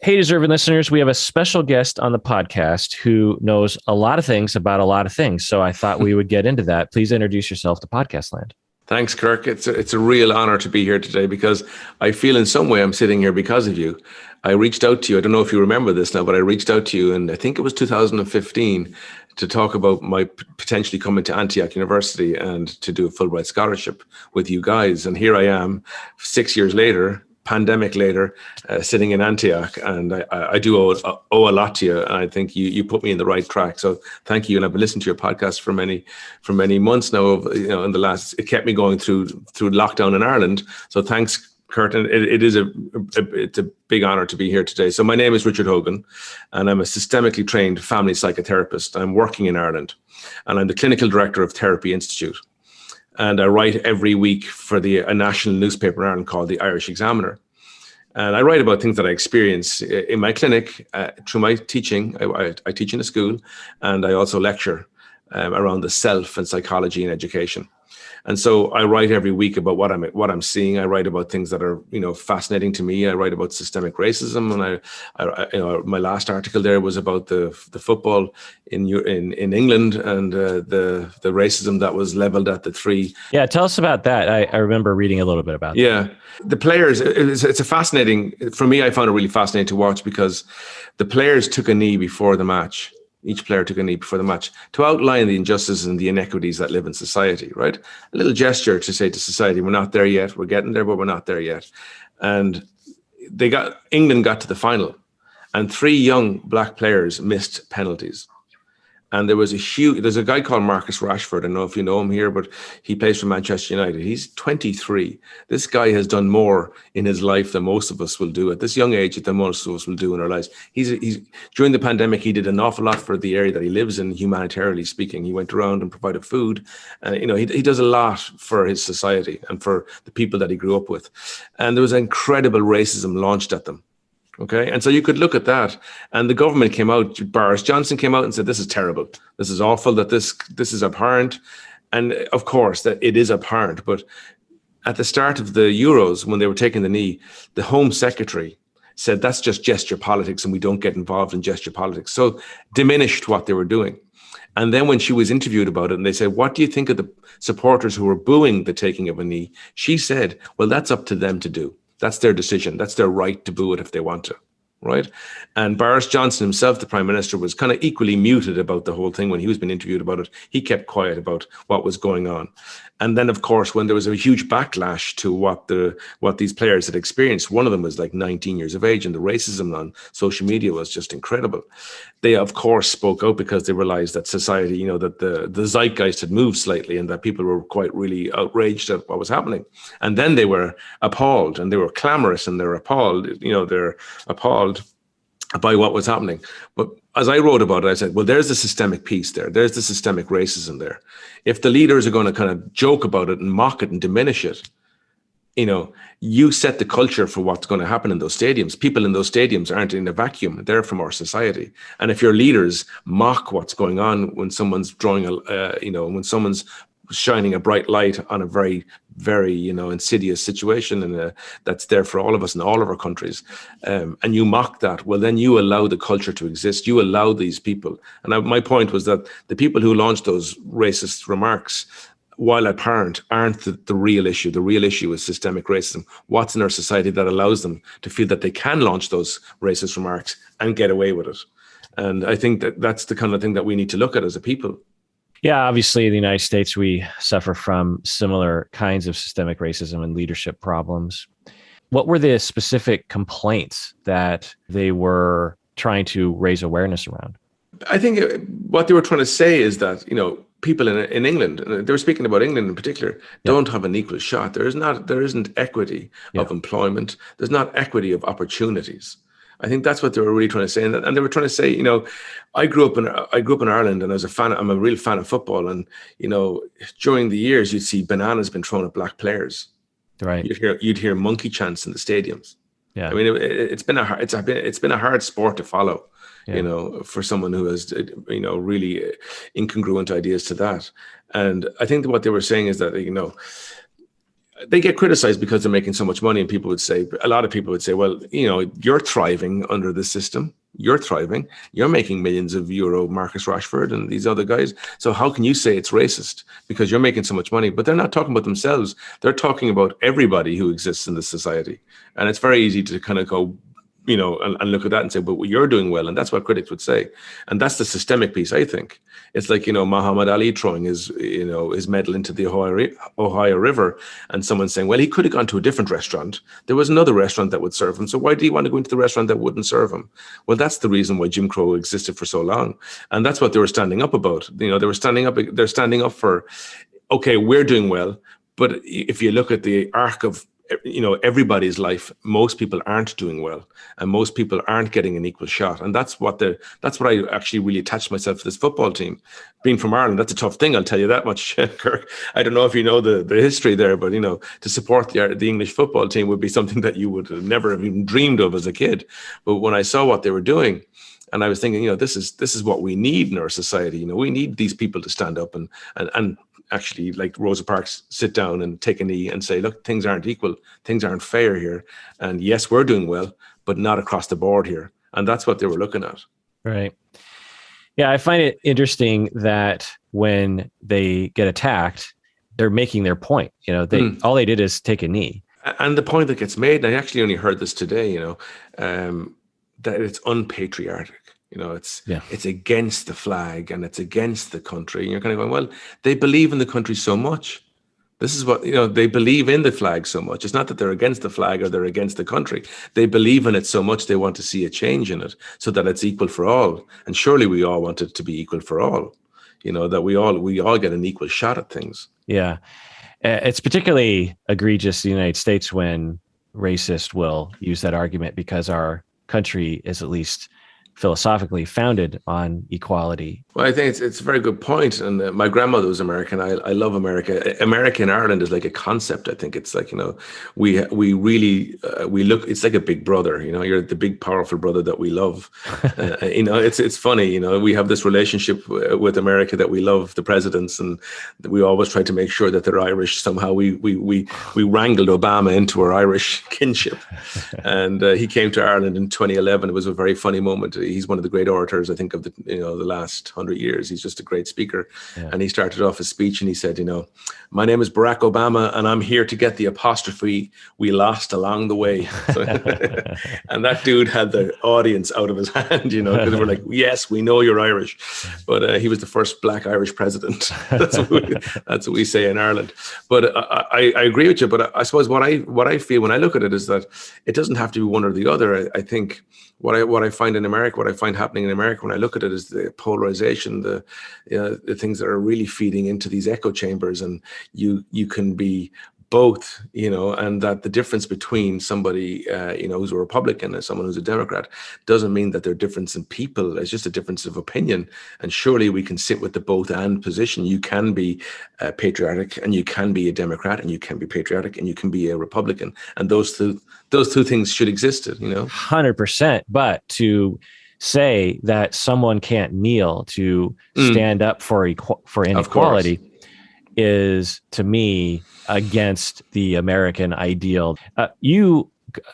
Hey, deserving listeners, we have a special guest on the podcast who knows a lot of things about a lot of things. So I thought we would get into that. Please introduce yourself to Podcast Land. Thanks, Kirk. It's a real honor to be here today because I feel in some way I'm sitting here because of you. I reached out to you. I don't know if you remember this now, but I reached out to you, and I think it was 2015, to talk about my potentially coming to Antioch University and to do a Fulbright scholarship with you guys. And here I am, 6 years later, pandemic later, sitting in Antioch, and I do owe a lot to you. And I think you put me in the right track. So thank you. And I've been listening to your podcast for many months now. In the last, it kept me going through lockdown in Ireland. So thanks, Kurt. And it's a big honor to be here today. So my name is Richard Hogan, and I'm a systemically trained family psychotherapist. I'm working in Ireland, and I'm the clinical director of Therapy Institute. And I write every week for a national newspaper in Ireland called the Irish Examiner. And I write about things that I experience in my clinic through my teaching. I teach in a school, and I also lecture around the self and psychology and education. And so I write every week about what I'm seeing. I write about things that are fascinating to me. I write about systemic racism, and my last article there was about the football in England and the racism that was leveled at the three. Yeah, tell us about that. I remember reading a little bit about that. Yeah, the players. It's a fascinating. For me, I found it really fascinating to watch because the players took a knee before the match. Each player took a knee before the match to outline the injustices and the inequities that live in society, right? A little gesture to say to society, we're not there yet. We're getting there, but we're not there yet. And England got to the final, and 3 young black players missed penalties. And there's a guy called Marcus Rashford. I don't know if you know him here, but he plays for Manchester United. He's 23. This guy has done more in his life than most of us will do at this young age, than most of us will do in our lives. He's during the pandemic, he did an awful lot for the area that he lives in, humanitarianly speaking. He went around and provided food. He does a lot for his society and for the people that he grew up with. And there was incredible racism launched at them. Okay. And so you could look at that, and the government came out, Boris Johnson came out and said, this is terrible. This is awful, that this is abhorrent. And of course that it is abhorrent. But at the start of the Euros, when they were taking the knee, the Home Secretary said, that's just gesture politics, and we don't get involved in gesture politics. So diminished what they were doing. And then when she was interviewed about it, and they said, what do you think of the supporters who were booing the taking of a knee? She said, well, that's up to them to do. That's their decision. That's their right to boo it if they want to, right? And Boris Johnson himself, the Prime Minister, was kind of equally muted about the whole thing when he was being interviewed about it. He kept quiet about what was going on. And then, of course, when there was a huge backlash to what these players had experienced, one of them was like 19 years of age, and the racism on social media was just incredible. They, of course, spoke out because they realized that society, that the zeitgeist had moved slightly, and that people were quite really outraged at what was happening. And then they were appalled, and they were clamorous, and they're appalled. They're appalled by what was happening. But as I wrote about it, I said, well, there's the systemic piece there. There's the systemic racism there. If the leaders are going to kind of joke about it and mock it and diminish it, you set the culture for what's going to happen in those stadiums. People in those stadiums aren't in a vacuum. They're from our society. And if your leaders mock what's going on when someone's when someone's shining a bright light on a very, very, insidious situation, and that's there for all of us in all of our countries, and you mock that, well, then you allow the culture to exist. You allow these people. And my point was that the people who launched those racist remarks, while apparent, aren't the real issue. The real issue is systemic racism. What's in our society that allows them to feel that they can launch those racist remarks and get away with it? And I think that's the kind of thing that we need to look at as a people. Yeah, obviously in the United States, we suffer from similar kinds of systemic racism and leadership problems. What were the specific complaints that they were trying to raise awareness around? I think what they were trying to say is that, people in England, and they were speaking about England in particular, don't have an equal shot. There isn't equity of employment. There's not equity of opportunities. I think that's what they were really trying to say, and they were trying to say, I grew up in Ireland, and I'm a real fan of football, and during the years you'd see bananas being thrown at black players, right? You'd hear monkey chants in the stadiums. Yeah, I mean it's been a hard sport to follow, for someone who has really incongruent ideas to that. And I think that what they were saying is that they get criticized because they're making so much money, and a lot of people would say, well, you're thriving under the system. You're thriving. You're making millions of euro, Marcus Rashford and these other guys. So how can you say it's racist because you're making so much money? But they're not talking about themselves. They're talking about everybody who exists in this society. And it's very easy to kind of go, and look at that and say, but well, you're doing well. And that's what critics would say. And that's the systemic piece, I think. It's like, Muhammad Ali throwing his medal into the Ohio River, and someone saying, well, he could have gone to a different restaurant. There was another restaurant that would serve him. So why do you want to go into the restaurant that wouldn't serve him? Well, that's the reason why Jim Crow existed for so long. And that's what they were standing up about. They're standing up for, okay, we're doing well. But if you look at the arc of everybody's life, most people aren't doing well, and most people aren't getting an equal shot. And that's what I actually really attached myself to this football team. Being from Ireland, that's a tough thing, I'll tell you that much, Kirk. I don't know if you know the history there, but to support the English football team would be something that you would have never have even dreamed of as a kid. But when I saw what they were doing, and I was thinking, this is what we need in our society. We need these people to stand up and actually, like Rosa Parks, sit down and take a knee and say, look, things aren't equal, things aren't fair here. And yes, we're doing well, but not across the board here. And that's what they were looking at. Right. Yeah, I find it interesting that when they get attacked, they're making their point. All they did is take a knee. And the point that gets made, and I actually only heard this today, that it's unpatriotic. It's against the flag and it's against the country. And you're kind of going, well, they believe in the country so much. This is what, they believe in the flag so much. It's not that they're against the flag or they're against the country. They believe in it so much they want to see a change in it so that it's equal for all. And surely we all want it to be equal for all, that we all get an equal shot at things. Yeah. It's particularly egregious in the United States when racists will use that argument because our country is at least philosophically founded on equality. Well, I think it's a very good point. And my grandmother was American. I love America. America in Ireland is like a concept. I think it's like, we really, we look, it's like a big brother, you're the big, powerful brother that we love. It's funny, we have this relationship with America that we love the presidents, and we always try to make sure that they're Irish. Somehow we wrangled Obama into our Irish kinship. And he came to Ireland in 2011. It was a very funny moment. He's one of the great orators, I think, of the last 100 years. He's just a great speaker. Yeah. And he started off his speech and he said, my name is Barack Obama and I'm here to get the apostrophe we lost along the way. And that dude had the audience out of his hand, because they were like, yes, we know you're Irish. But he was the first Black Irish president. That's what we say in Ireland. But I agree with you. But I suppose what I feel when I look at it is that it doesn't have to be one or the other. I think what I find in America, what I find happening in America when I look at it is the polarization, the things that are really feeding into these echo chambers, and you can be both, and that the difference between somebody, who's a Republican and someone who's a Democrat doesn't mean that they're different in people. It's just a difference of opinion. And surely we can sit with the both and position. You can be patriotic and you can be a Democrat, and you can be patriotic and you can be a Republican. And those two things should exist, 100%. But to say that someone can't kneel to stand up for inequality is, to me, against the American ideal. You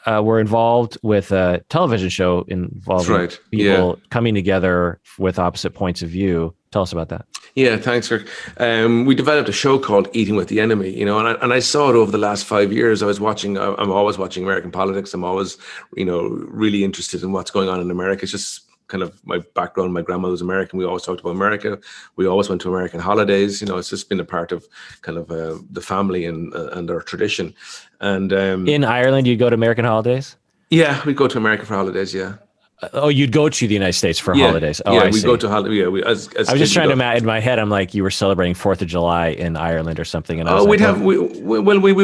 were involved with a television show involving people coming together with opposite points of view. Tell us about that. Yeah, thanks, Kirk. We developed a show called Eating with the Enemy, and I saw it over the last 5 years. I'm always watching American politics. I'm always, really interested in what's going on in America. It's just kind of my background. My grandmother was American. We always talked about America. We always went to American holidays. It's just been a part of kind of the family and our tradition. And in Ireland, you go to American holidays? Yeah, we go to America for holidays. Yeah. Oh, you'd go to the United States for holidays. Oh, yeah, we go to holidays. Yeah, I was just trying to imagine in my head. I'm like, you were celebrating 4th of July in Ireland or something. And we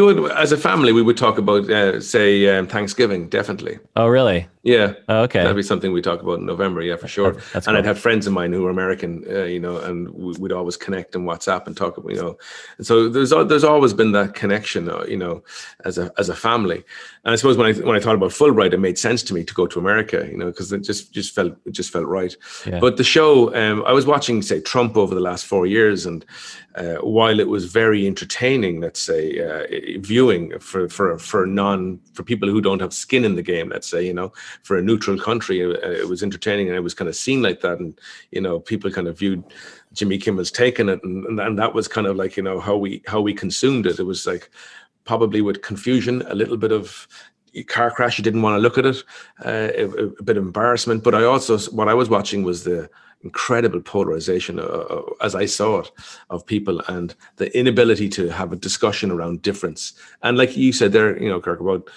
would, as a family, we would talk about, say, Thanksgiving, definitely. Oh, really? Yeah. Oh, okay. That'd be something we talk about in November. Yeah, for sure. That's And cool. I'd have friends of mine who were American, and we'd always connect on WhatsApp and talk, And so there's always been that connection, as a family. And I suppose when I thought about Fulbright, it made sense to me to go to America, because it just felt right. Yeah. But the show, I was watching, say, Trump over the last 4 years, and while it was very entertaining, let's say, viewing for people who don't have skin in the game, let's say, for a neutral country, it was entertaining, and it was kind of seen like that, and people kind of viewed Jimmy Kimmel's taken it, and that was kind of like how we consumed it. It was like probably with confusion, a little bit of car crash, you didn't want to look at it, a bit of embarrassment, but what I was watching was the incredible polarization, as I saw it, of people, and the inability to have a discussion around difference. And like you said there, Kirk, about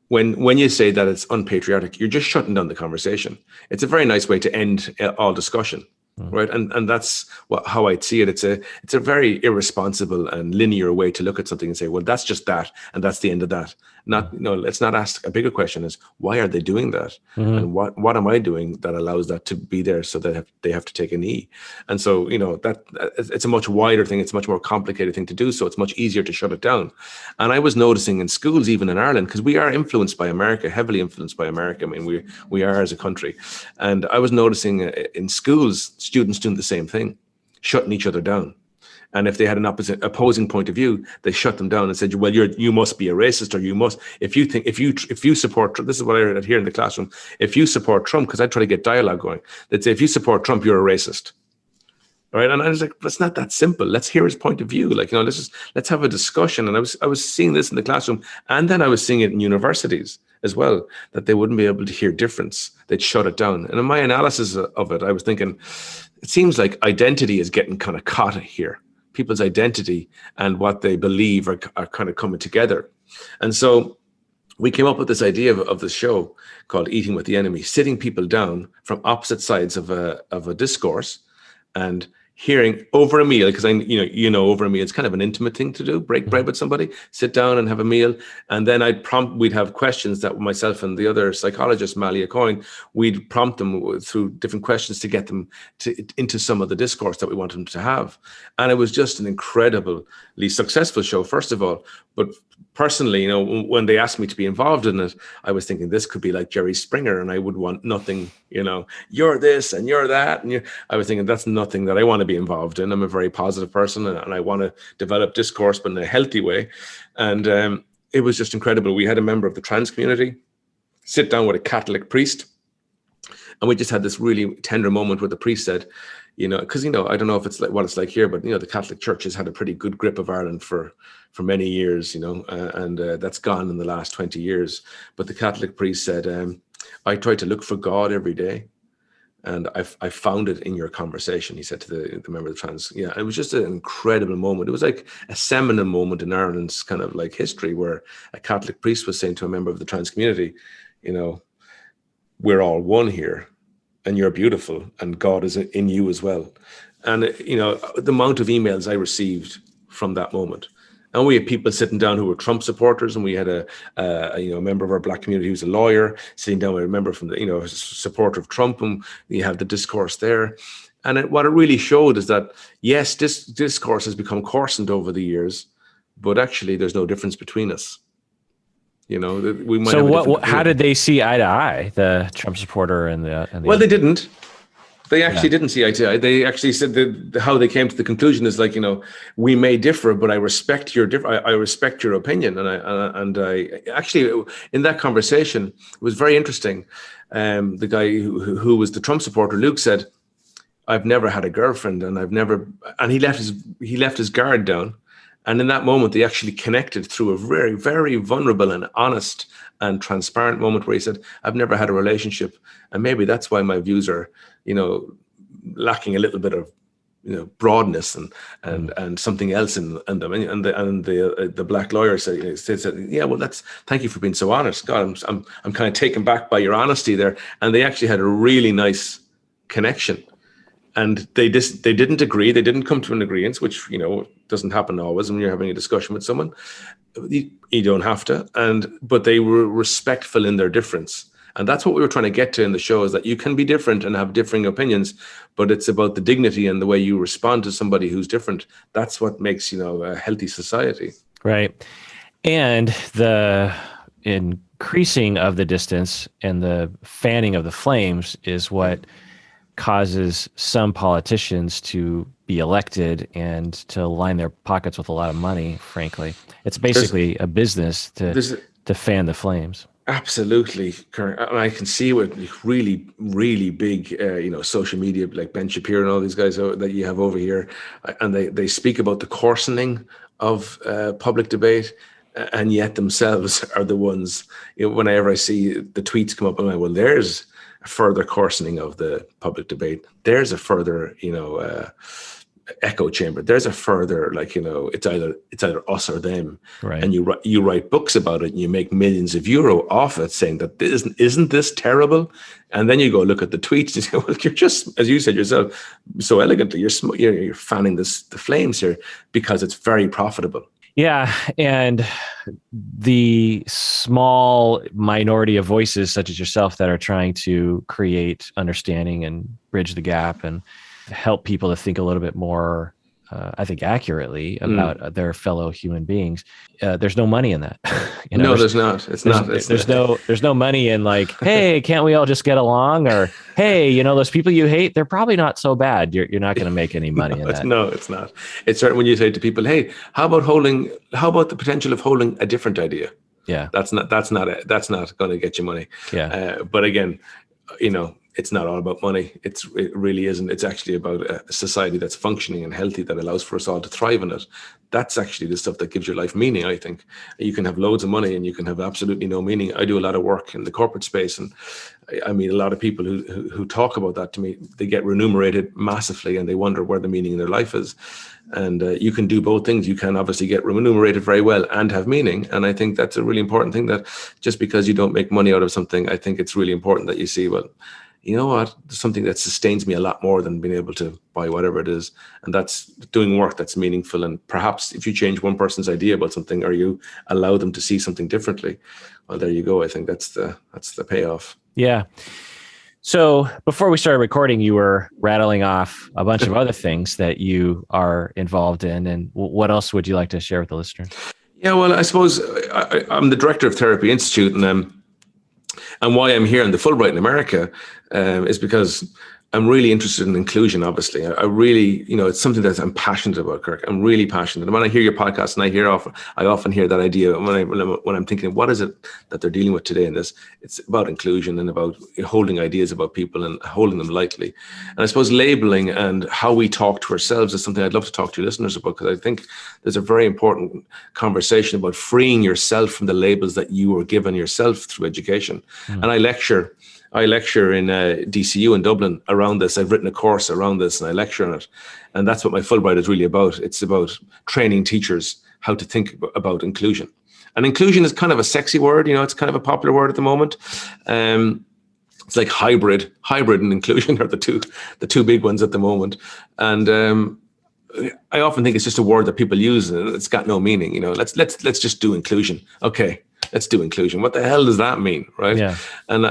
when you say that it's unpatriotic, you're just shutting down the conversation. It's a very nice way to end all discussion, right? And that's how I'd see it. It's a very irresponsible and linear way to look at something and say, well, that's just that, and that's the end of that. Let's not ask a bigger question: is why are they doing that, and what am I doing that allows that to be there, so that they have to take a knee? And so that it's a much wider thing. It's a much more complicated thing to do. So it's much easier to shut it down. And I was noticing in schools, even in Ireland, because we are influenced by America, heavily influenced by America. I mean, we are as a country. And I was noticing in schools, students doing the same thing, shutting each other down. And if they had an opposing point of view, they shut them down and said, well, you must be a racist, or you must, if you support Trump. This is what I heard here in the classroom. If you support Trump, because I try to get dialogue going, they'd say, if you support Trump, you're a racist. All right. And I was like, it's not that simple. Let's hear his point of view. Like, let's have a discussion. And I was seeing this in the classroom, and then I was seeing it in universities as well, that they wouldn't be able to hear difference. They'd shut it down. And in my analysis of it, I was thinking, it seems like identity is getting kind of caught here. People's identity and what they believe are kind of coming together. And so we came up with this idea of the show called Eating with the Enemy, sitting people down from opposite sides of a discourse and hearing over a meal, because over a meal, it's kind of an intimate thing to do, break bread with somebody, sit down and have a meal. And then we'd have questions that myself and the other psychologist, Malia Coyne, we'd prompt them through different questions to get them into some of the discourse that we wanted them to have. And it was just an incredibly successful show, first of all. But personally, when they asked me to be involved in it, I was thinking this could be like Jerry Springer, and I would want nothing, you're this and you're that. And I was thinking that's nothing that I want to be involved in. I'm a very positive person, and I want to develop discourse, but in a healthy way. And it was just incredible. We had a member of the trans community sit down with a Catholic priest, and we just had this really tender moment where the priest said, because I don't know if it's like what it's like here, but the Catholic Church has had a pretty good grip of Ireland for many years, and that's gone in the last 20 years. But the Catholic priest said, I try to look for God every day, and I found it in your conversation, he said to the member of the trans. Yeah, it was just an incredible moment. It was like a seminal moment in Ireland's kind of like history, where a Catholic priest was saying to a member of the trans community, we're all one here, and you're beautiful, and God is in you as well. And the amount of emails I received from that moment, and we had people sitting down who were Trump supporters, and we had a member of our Black community who's a lawyer sitting down with a member from the supporter of Trump, and we have the discourse there. And what it really showed is that yes, this discourse has become coarsened over the years, but actually there's no difference between us. We might. So how did they see eye to eye, the Trump supporter and the well, they didn't. They actually didn't see eye to eye. They actually said that how they came to the conclusion is like, we may differ, but I respect your I respect your opinion. And I actually, in that conversation, it was very interesting. The guy who was the Trump supporter, Luke, said, I've never had a girlfriend, and he left his guard down. And in that moment, they actually connected through a very, very vulnerable and honest and transparent moment where he said, I've never had a relationship. And maybe that's why my views are, lacking a little bit of, broadness and something else in them. And the Black lawyer said, yeah, well, thank you for being so honest. God, I'm kind of taken back by your honesty there. And they actually had a really nice connection. And they didn't agree. They didn't come to an agreement, which, doesn't happen always when you're having a discussion with someone. You don't have to. But they were respectful in their difference. And that's what we were trying to get to in the show, is that you can be different and have differing opinions, but it's about the dignity and the way you respond to somebody who's different. That's what makes, a healthy society. Right. And the increasing of the distance and the fanning of the flames is what causes some politicians to be elected and to line their pockets with a lot of money, frankly. It's basically a business to fan the flames. Absolutely, Kirk. And I can see with really, really big, social media, like Ben Shapiro and all these guys that you have over here, and they speak about the coarsening of public debate, and yet themselves are the ones, whenever I see the tweets come up, I'm like, well, there's a further coarsening of the public debate. There's a further, echo chamber. There's a further, it's either us or them. Right. And you write books about it, and you make millions of euro off it, saying that isn't this terrible? And then you go look at the tweets and say, well, you're just, as you said yourself, so elegantly, you're fanning the flames here because it's very profitable. Yeah, and the small minority of voices such as yourself that are trying to create understanding and bridge the gap and help people to think a little bit more, I think, accurately about their fellow human beings. There's no money in that. No, there's not. There's no money in like, hey, can't we all just get along? Or hey, those people you hate, they're probably not so bad. You're not going to make any money in that. No, it's not. It's certain when you say to people, hey, how about the potential of holding a different idea? Yeah, that's not going to get you money. Yeah, but again, it's not all about money. It really isn't. It's actually about a society that's functioning and healthy, that allows for us all to thrive in it. That's actually the stuff that gives your life meaning, I think. You can have loads of money and you can have absolutely no meaning. I do a lot of work in the corporate space, and I meet a lot of people who talk about that to me. They get remunerated massively and they wonder where the meaning in their life is. And you can do both things. You can obviously get remunerated very well and have meaning. And I think that's a really important thing, that just because you don't make money out of something, I think it's really important that you see, well, you know what, there's something that sustains me a lot more than being able to buy whatever it is. And that's doing work that's meaningful. And perhaps if you change one person's idea about something, or you allow them to see something differently, well, there you go. I think that's the payoff. Yeah. So before we started recording, you were rattling off a bunch of other things that you are involved in. And what else would you like to share with the listener? Yeah, well, I suppose I'm the director of Therapy Institute, and why I'm here in the Fulbright in America is because I'm really interested in inclusion, obviously. I really, it's something that I'm passionate about, Kirk. I'm really passionate. And when I hear your podcast, and I often hear that idea when I'm thinking, what is it that they're dealing with today in this? It's about inclusion and about holding ideas about people and holding them lightly. And I suppose labeling and how we talk to ourselves is something I'd love to talk to your listeners about, because I think there's a very important conversation about freeing yourself from the labels that you were given yourself through education. And I lecture in DCU in Dublin around this. I've written a course around this and I lecture on it. And that's what my Fulbright is really about. It's about training teachers how to think about inclusion. And inclusion is kind of a sexy word, it's kind of a popular word at the moment. It's like hybrid and inclusion are the two big ones at the moment. And I often think it's just a word that people use and it's got no meaning. Let's just do inclusion. Okay. Let's do inclusion. What the hell does that mean, right? Yeah. And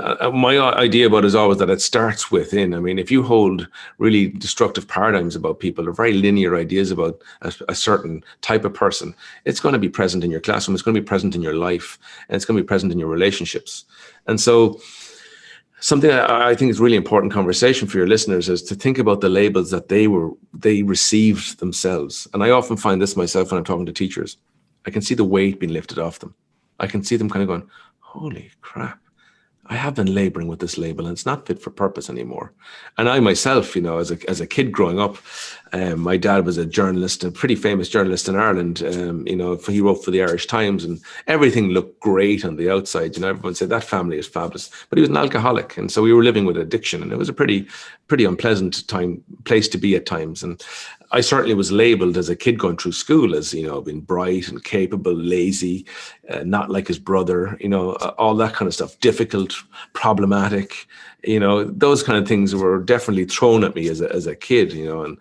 my idea about it is always that it starts within. I mean, if you hold really destructive paradigms about people or very linear ideas about a certain type of person, it's going to be present in your classroom. It's going to be present in your life, and it's going to be present in your relationships. And so something I think is really important conversation for your listeners is to think about the labels that they received themselves. And I often find this myself when I'm talking to teachers. I can see the weight being lifted off them. I can see them kind of going, holy crap, I have been laboring with this label and it's not fit for purpose anymore. And I myself, as a kid growing up, my dad was a journalist, a pretty famous journalist in Ireland. He wrote for the Irish Times and everything looked great on the outside. Everyone said that family is fabulous, but he was an alcoholic. And so we were living with addiction, and it was a pretty unpleasant place to be at times. And I certainly was labeled as a kid going through school as, being bright and capable, lazy, not like his brother, all that kind of stuff, difficult, problematic, those kind of things were definitely thrown at me as a kid, and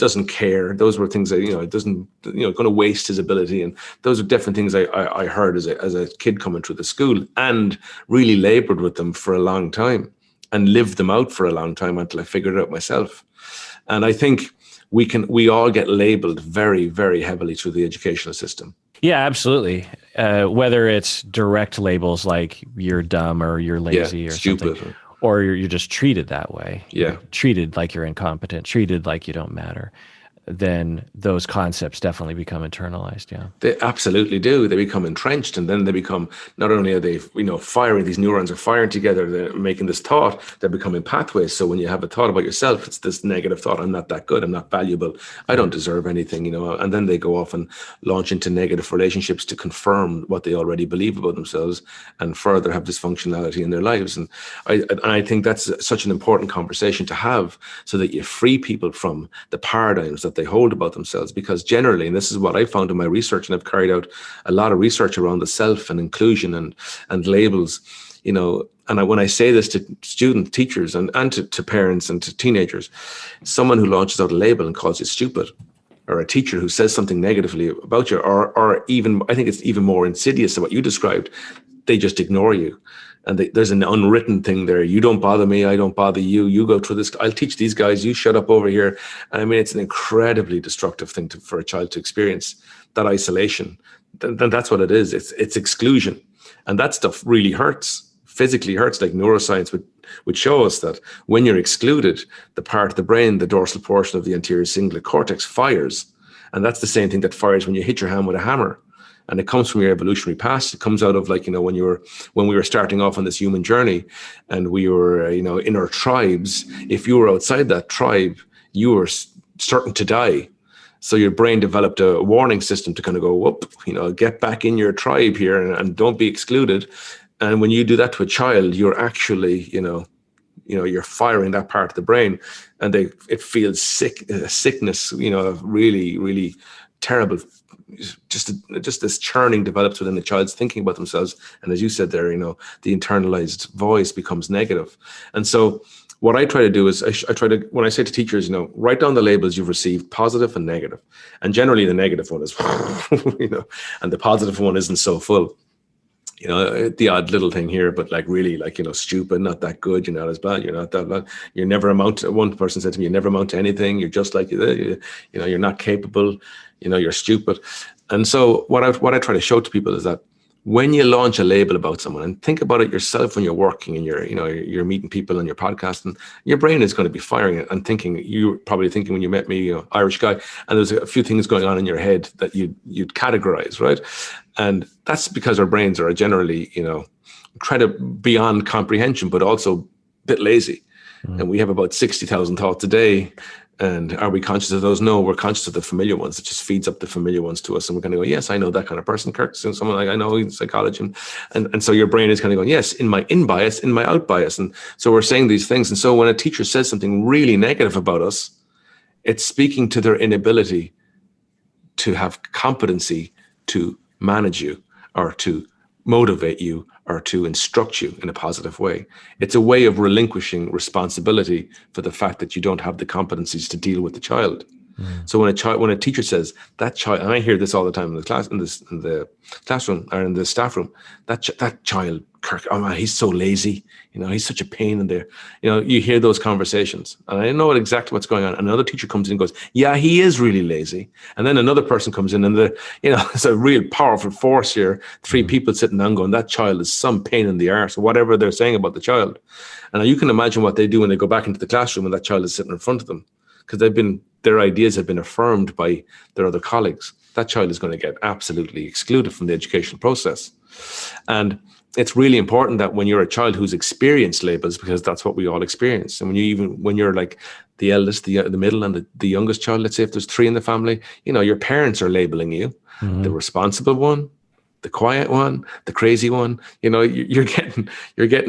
doesn't care. Those were things that, it doesn't, going to waste his ability. And those are different things I heard as a kid coming through the school, and really labored with them for a long time and lived them out for a long time until I figured it out myself. And I think we all get labeled very, very heavily through the educational system. Yeah, absolutely. Whether it's direct labels like you're dumb or you're lazy or stupid, something, or you're just treated that way. Yeah. You're treated like you're incompetent, treated like you don't matter. Then those concepts definitely become internalized. Yeah, they absolutely do. They become entrenched, and then they become, not only are they, firing, these neurons are firing together, they're making this thought, they're becoming pathways. So when you have a thought about yourself, it's this negative thought: I'm not that good, I'm not valuable, I don't deserve anything, and then they go off and launch into negative relationships to confirm what they already believe about themselves, and further have dysfunctionality in their lives. And I think that's such an important conversation to have, so that you free people from the paradigms that they hold about themselves. Because generally, and this is what I found in my research, and I've carried out a lot of research around the self and inclusion and labels, and when I say this to students, teachers, and to parents and to teenagers, someone who launches out a label and calls you stupid, or a teacher who says something negatively about you, or even, I think it's even more insidious than what you described, they just ignore you. And there's an unwritten thing there. You don't bother me, I don't bother you. You go through this. I'll teach these guys. You shut up over here. And I mean, it's an incredibly destructive thing for a child to experience, that isolation. Then that's what it is. It's exclusion. And that stuff really hurts, physically hurts. Like neuroscience would show us that when you're excluded, the part of the brain, the dorsal portion of the anterior cingulate cortex, fires. And that's the same thing that fires when you hit your hand with a hammer. And it comes from your evolutionary past. It comes out of, like, when we were starting off on this human journey, and we were, in our tribes. If you were outside that tribe, you were certain to die. So your brain developed a warning system to kind of go, whoop, get back in your tribe here and don't be excluded. And when you do that to a child, you're actually, you're firing that part of the brain, and it feels sickness, really, really terrible. Just this churning develops within the child's thinking about themselves. And as you said there, the internalized voice becomes negative. And so what I try to do is I try to, when I say to teachers, write down the labels you've received, positive and negative. And generally the negative one is, and the positive one isn't so full. The odd little thing here, but really, stupid, not that good, you're not as bad, you're not that bad, you never amount to, one person said to me, you never amount to anything, you're just like, you're not capable, you're stupid. And so what I try to show to people is that when you launch a label about someone, and think about it yourself when you're working and you're meeting people on your podcast, and your brain is going to be firing it and thinking, you're probably thinking when you met me, Irish guy, and there's a few things going on in your head that you'd categorize, right? And that's because our brains are generally, beyond comprehension, but also a bit lazy. Mm. And we have about 60,000 thoughts a day. And are we conscious of those? No, we're conscious of the familiar ones. It just feeds up the familiar ones to us. And we're going to go, yes, I know that kind of person, Kirk. So someone like I know in psychology. And so your brain is kind of going, yes, in my in bias, in my out bias. And so we're saying these things. And so when a teacher says something really negative about us, it's speaking to their inability to have competency to manage you, or to motivate you, or to instruct you in a positive way. It's a way of relinquishing responsibility for the fact that you don't have the competencies to deal with the child. Mm. So when a teacher says that child, and I hear this all the time in the classroom or in the staff room, that child, Kirk, oh man, he's so lazy. He's such a pain in there. You hear those conversations, and I know exactly what's going on. Another teacher comes in and goes, yeah, he is really lazy. And then another person comes in, and it's a real powerful force here. Three people sitting down going, that child is some pain in the arse, or whatever they're saying about the child. And you can imagine what they do when they go back into the classroom and that child is sitting in front of them, because their ideas have been affirmed by their other colleagues. That child is going to get absolutely excluded from the educational process. And it's really important that when you're a child who's experienced labels, because that's what we all experience. And when you're like the eldest, the middle, and the youngest child, let's say if there's three in the family, your parents are labeling you, mm-hmm. the responsible one, the quiet one, the crazy one. You're getting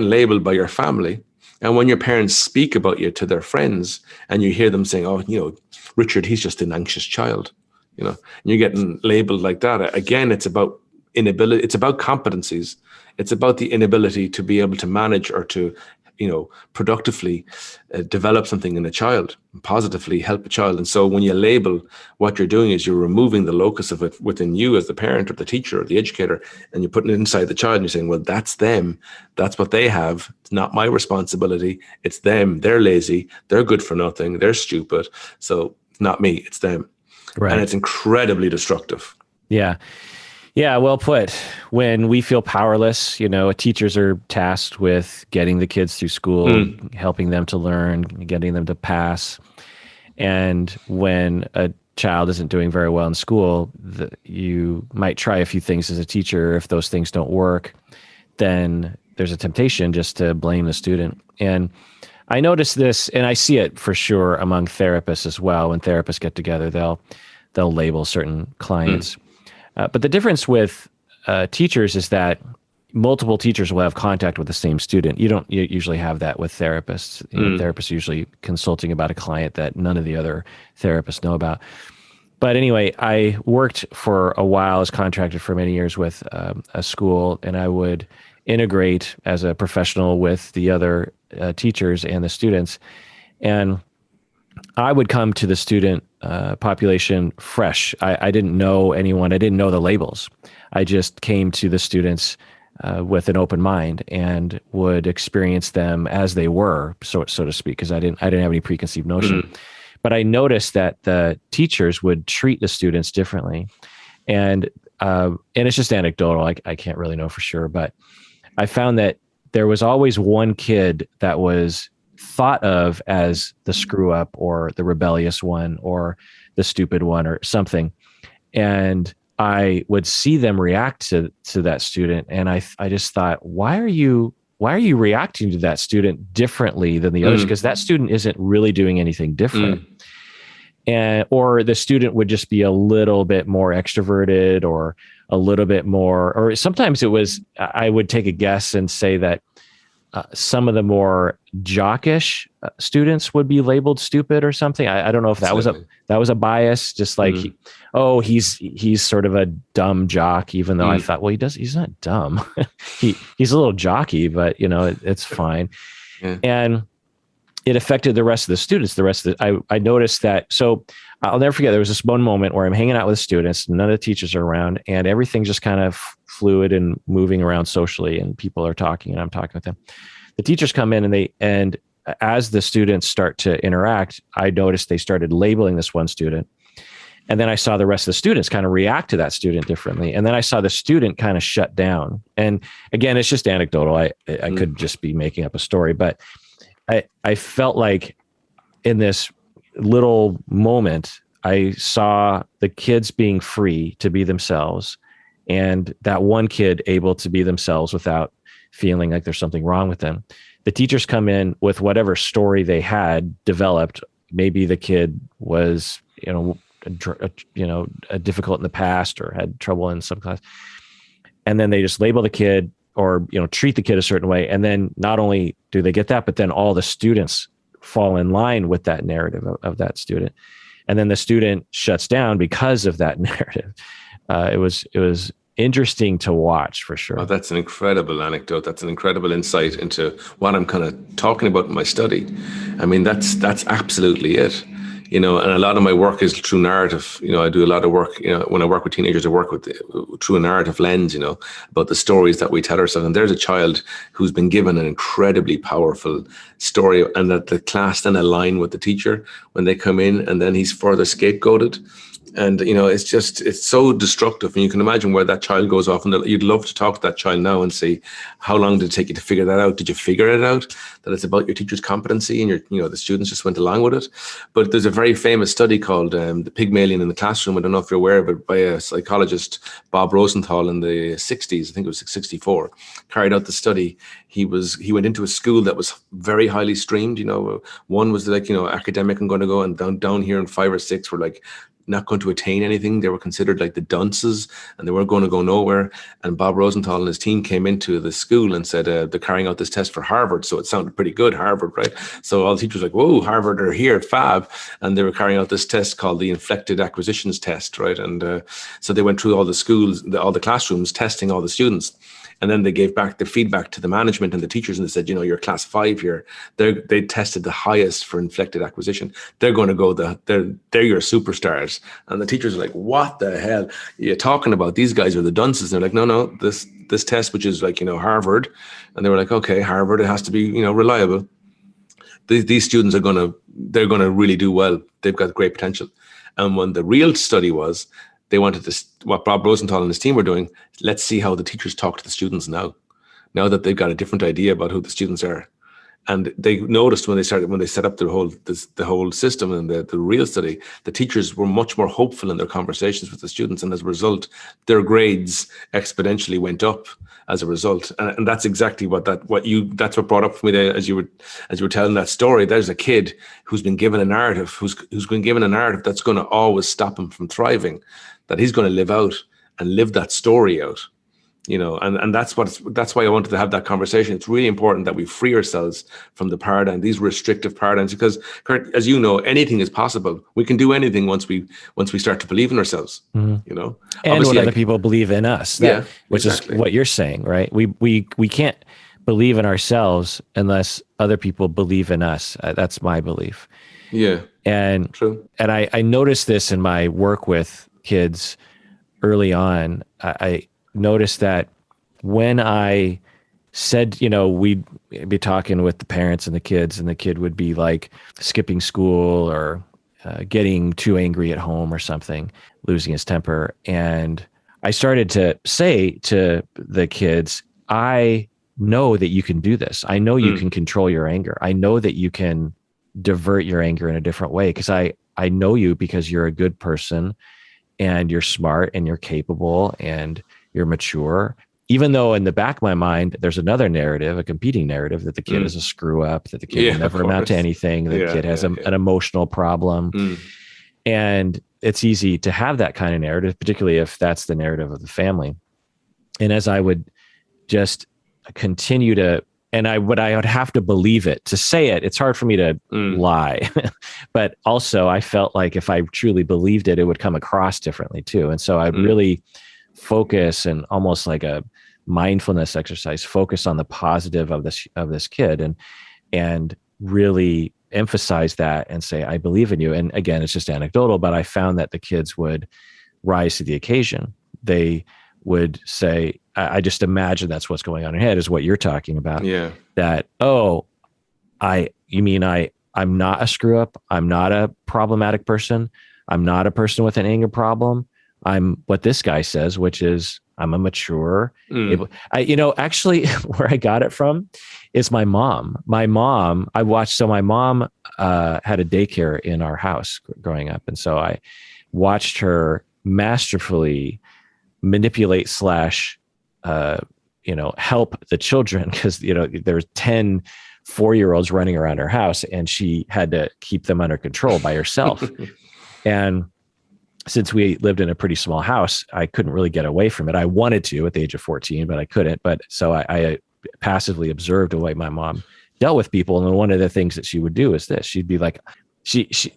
labeled by your family. And when your parents speak about you to their friends, and you hear them saying, oh, Richard, he's just an anxious child, and you're getting labeled like that. Again, it's about inability. It's about competencies. It's about the inability to be able to manage or to productively develop something in a child, positively help a child. And so when you label, what you're doing is you're removing the locus of it within you as the parent or the teacher or the educator, and you're putting it inside the child, and you're saying, well, that's them. That's what they have. It's not my responsibility. It's them. They're lazy. They're good for nothing. They're stupid. So it's not me, it's them. Right. And it's incredibly destructive. Yeah. Yeah, well put. When we feel powerless, teachers are tasked with getting the kids through school, helping them to learn, getting them to pass. And when a child isn't doing very well in school, you might try a few things as a teacher. If those things don't work, then there's a temptation just to blame the student. And I notice this, and I see it for sure among therapists as well. When therapists get together, they'll label certain clients. But the difference with teachers is that multiple teachers will have contact with the same student. You don't usually have that with therapists. Therapists are usually consulting about a client that none of the other therapists know about. But anyway, I worked for a while, as contracted for many years with a school, and I would integrate as a professional with the other teachers and the students. And I would come to the student population fresh. I didn't know anyone. I didn't know the labels. I just came to the students with an open mind and would experience them as they were, so to speak, because I didn't have any preconceived notion. But I noticed that the teachers would treat the students differently, and it's just anecdotal. I can't really know for sure, but I found that there was always one kid that was thought of as the screw up or the rebellious one or the stupid one or something. And I would see them react to that student. And I just thought, why are you reacting to that student differently than the others? Because that student isn't really doing anything different. Or the student would just be a little bit more extroverted or a little bit more, or sometimes I would take a guess and say that some of the more jockish students would be labeled stupid or something. I don't know if that was a bias, just like, he's sort of a dumb jock, even though I thought, well, he's not dumb. he's a little jockey, but it's fine. Yeah. And it affected the rest of the students. I noticed that. So I'll never forget, there was this one moment where I'm hanging out with students, none of the teachers are around, and everything's just kind of fluid and moving around socially, and people are talking and I'm talking with them. The teachers come in and as the students start to interact, I noticed they started labeling this one student. And then I saw the rest of the students kind of react to that student differently. And then I saw the student kind of shut down. And again, it's just anecdotal. I could just be making up a story, but I felt like in this little moment, I saw the kids being free to be themselves, and that one kid able to be themselves without feeling like there's something wrong with them. The teachers come in with whatever story they had developed. Maybe the kid was, difficult in the past or had trouble in some class, and then they just label the kid or treat the kid a certain way. And then not only do they get that, but then all the students fall in line with that narrative of that student. And then the student shuts down because of that narrative. It was interesting to watch for sure. Oh, that's an incredible anecdote. That's an incredible insight into what I'm kind of talking about in my study. I mean, that's absolutely it. And a lot of my work is through narrative. I do a lot of work, when I work with teenagers, I work with through a narrative lens, about the stories that we tell ourselves. And there's a child who's been given an incredibly powerful story, and that the class then align with the teacher when they come in, and then he's further scapegoated. And, it's so destructive. And you can imagine where that child goes off. And you'd love to talk to that child now and say, how long did it take you to figure that out? Did you figure it out? That it's about your teacher's competency and the students just went along with it. But there's a very famous study called the Pygmalion in the Classroom. I don't know if you're aware of it, by a psychologist, Bob Rosenthal, in the 60s. I think it was 64, carried out the study. He went into a school that was very highly streamed. One was like, academic and going to go, and down here in 5 or 6 were like, not going to attain anything. They were considered like the dunces, and they weren't going to go nowhere. And Bob Rosenthal and his team came into the school and said, they're carrying out this test for Harvard. So it sounded pretty good, Harvard, right? So all the teachers were like, whoa, Harvard are here, fab. And they were carrying out this test called the inflected acquisitions test, right? And so they went through all the schools, all the classrooms, testing all the students. And then they gave back the feedback to the management and the teachers, and they said, you're class 5 here. They tested the highest for inflected acquisition. They're going to go, they're your superstars. And the teachers are like, what the hell are you talking about? These guys are the dunces. They're like, no, this test, which is like, Harvard. And they were like, okay, Harvard, it has to be, reliable. These students they're going to really do well. They've got great potential. And when the real study was, they wanted to, what Bob Rosenthal and his team were doing, let's see how the teachers talk to the students now that they've got a different idea about who the students are. And they noticed when they set up the whole system and the real study, the teachers were much more hopeful in their conversations with the students, and as a result, their grades exponentially went up as a result. And that's exactly that's what brought up for me there, as you were telling that story. There's a kid who's been given a narrative, who's been given a narrative that's going to always stop him from thriving, that he's going to live out and live that story out. And that's why I wanted to have that conversation. It's really important that we free ourselves from the paradigm, these restrictive paradigms, because, Kurt, as you know, anything is possible. We can do anything once we start to believe in ourselves. And Obviously, when other people believe in us, which exactly is what you're saying, right? We can't believe in ourselves unless other people believe in us. That's my belief. Yeah, and true. And I noticed this in my work with kids early on. I noticed that when I said, we'd be talking with the parents and the kid would be like skipping school or getting too angry at home or something, losing his temper. And I started to say to the kids, I know that you can do this. I know you can control your anger. I know that you can divert your anger in a different way, because I know you because you're a good person and you're smart and you're capable and you're mature, even though in the back of my mind, there's another narrative, a competing narrative, that the kid is a screw up, that the kid will never amount to anything, that the kid has an emotional problem. And it's easy to have that kind of narrative, particularly if that's the narrative of the family. And as I would just continue to, I would have to believe it to say it. It's hard for me to lie, but also I felt like if I truly believed it, it would come across differently too. And so I'd really focus, and almost like a mindfulness exercise, focus on the positive of this kid and really emphasize that and say, I believe in you. And again, it's just anecdotal, but I found that the kids would rise to the occasion. They would say, I just imagine that's what's going on in your head, is what you're talking about. Yeah. That, you mean I'm not a screw up. I'm not a problematic person. I'm not a person with an anger problem. I'm what this guy says, which is I'm a mature. Actually, where I got it from is my mom. My mom had a daycare in our house growing up. And so I watched her masterfully manipulate / help the children, because, there's 10 4-year-olds running around her house and she had to keep them under control by herself. And since we lived in a pretty small house, I couldn't really get away from it. I wanted to at the age of 14, but I couldn't. But so I passively observed the way my mom dealt with people. And one of the things that she would do is this: she'd be like,